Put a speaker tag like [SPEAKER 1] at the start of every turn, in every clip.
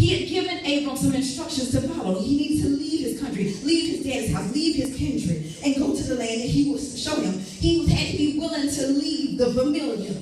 [SPEAKER 1] He had given Abram some instructions to follow. He needs to leave his country, leave his dad's house, leave his kindred, and go to the land that he will show him. He had to be willing to leave the familiar.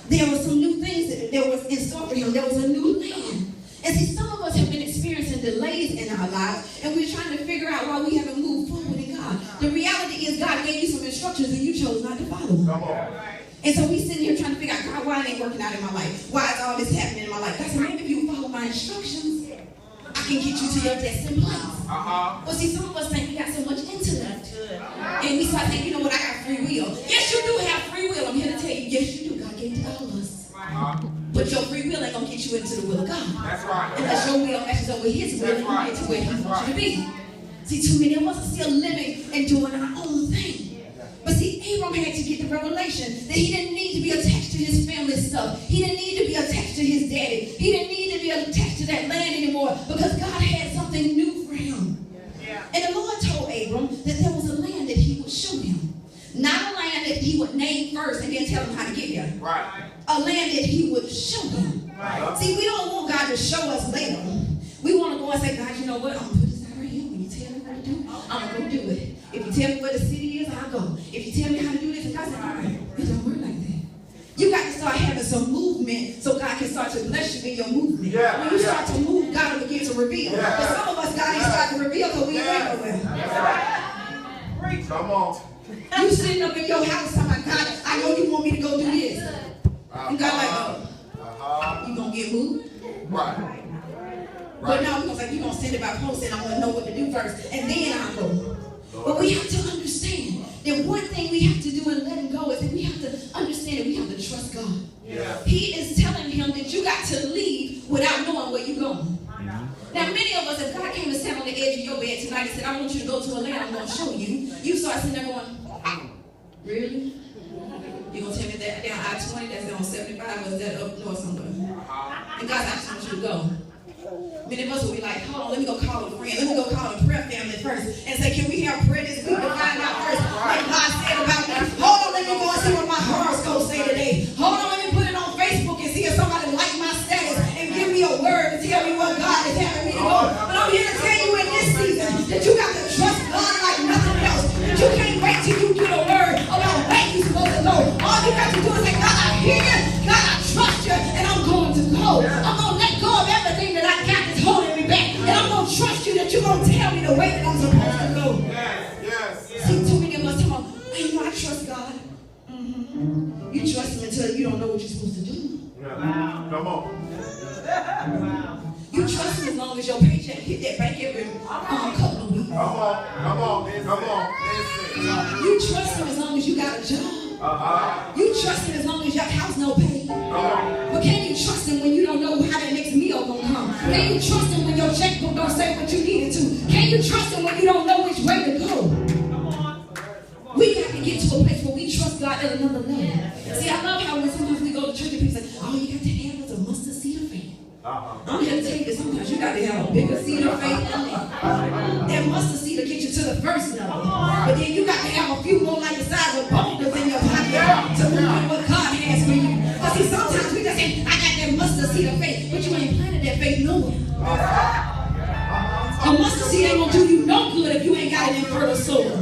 [SPEAKER 1] There were some new things that there was in store for him. There was a new land. And see, some of us have been experiencing delays in our lives, and we're trying to figure out why we haven't moved forward in God. The reality is God gave you some instructions and you chose not to follow them. Come on. And so we sitting here trying to figure out, God, why it ain't working out in my life? Why is all this happening in my life? I said, maybe if you follow my instructions, I can get you to your destined place. Well, see, some of us think we got so much intellect. And we start saying, you know what, I got free will. Yes, you do have free will. I'm here to tell you, yes, you do. God gave it to all of us. But your free will ain't going to get you into the will of God.
[SPEAKER 2] That's right.
[SPEAKER 1] Unless your will matches up with his will, you get to where he wants you to be. See, too many of us are still living and doing our own thing. But see, Abram had to get the revelation that he didn't need to be attached to his family stuff. He didn't need to be attached to his daddy. He didn't need to be attached to that land anymore because God had something new for him. And the Lord told Abram that there was a land that he would show him. Not a land that he would name first and then tell him how to get there.
[SPEAKER 2] Right.
[SPEAKER 1] A land that he would show him. Right. See, we don't want God to show us later. We want to go and say, God, you know what? I'm going to put this out right here. When you tell me what to do, I'm going to go do it. If you tell me where the city is, I'll go. If you tell me how to do this, and God said, all right, it don't work like that. You got to start having some movement so God can start to bless you in your movement. When you start to move, God will begin to reveal. But some of us, God ain't starting to reveal because we ain't nowhere.
[SPEAKER 2] Come on.
[SPEAKER 1] You sitting up in your house talking about, God, I know you want me to go do this. And God like, oh, you going to get moved?
[SPEAKER 2] Right.
[SPEAKER 1] But now we're going to say, you're going to send it by post and I'm going to know what to do first. And then I'll go. But we have to understand that one thing we have to do in letting go is that we have to understand that we have to trust God. Yeah. He is telling him that you got to leave without knowing where you're going. Now, many of us, if God came and sat on the edge of your bed tonight and said, I want you to go to a land I'm going to show you, you start sitting there going, really? You're going to tell me that down I-20, that's down 75, or is that up north somewhere? And God, I just want you to go. Many of us will be like, hold on, let me go call a friend. Let me go call a prayer family first and say, can we have prayer this week to find out first what God said about me? Hold on, let me go and see what my horoscope say today. Hold on, let me put it on Facebook and see if somebody like my status and give me a word to tell me what God is having me to go. But I'm here to tell you in this season that you got to trust God like nothing else. That you can't wait till you get a word about where you're supposed to go. All you got to do is say, God, I hear you. God, I trust you, and I'm going to go. I'm going to let go of everything that I got that's holding me back. And I'm going to trust you that you're going to tell me the way that I'm supposed to go.
[SPEAKER 2] Yes.
[SPEAKER 1] See, too many of us talk about, hey, you know, I trust God. Mm-hmm. You trust him until you don't know what you're supposed to do.
[SPEAKER 2] Wow. Come on.
[SPEAKER 1] Wow. You trust him as long as your paycheck hit that bank every couple of weeks.
[SPEAKER 2] Come on.
[SPEAKER 1] You trust him as long as you got a job. You trust him as long as your house no pay. But can you trust him when you don't know how that next meal gonna come? Can you trust him when your checkbook don't say what you needed to? Can you trust him when you don't know which way to go? We got to get to a place where we trust God at another level. See, I love how when sometimes we go to church and people say, all you got to have is a mustard seed of faith. I'm here to tell you that sometimes you got to have a bigger seed of faith than that. That mustard seed will get you to the first level. But then you got to have a few more like the size of boulders in your pocket to move what God has for you. But see, sometimes we just say, I got that mustard seed of faith, but you ain't planted that faith nowhere. A mustard seed ain't going to do you no good if you ain't got it in fertile soil.